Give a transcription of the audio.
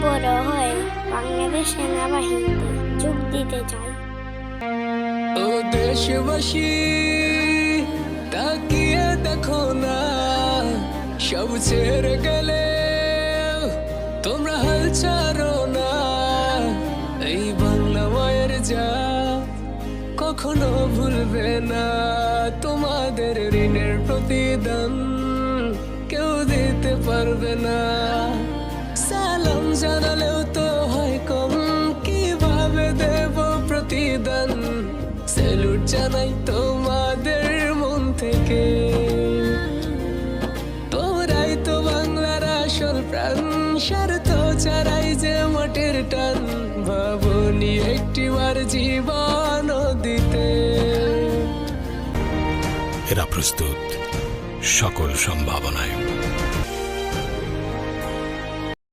বড় হয়ে বাংলাদেশ সেনাবাহিনীতে যোগ দিতে চাই। ও দেশবাসী, তাকিয়ে দেখো না, সব ছেড়ে গেলে তোমরা হাল ছাড়ো না। এই বাংলা মায়ের যা কখনো ভুলবে না, তোমাদের ঋণের প্রতিদান কেউ দিতে পারবে না। সালাম জানালেও তো হয় কম, কিভাবে দেব প্রতিদান? স্যালুট জানাই তোমাদের মন থেকে, তোমরাই তো বাংলার আসল প্রাণ। স্বার্থ ছাড়াই যে মাটির টান, ভাবনি একটিবার জীবন দিতে। এরা প্রস্তুত সকল সম্ভাবনায়।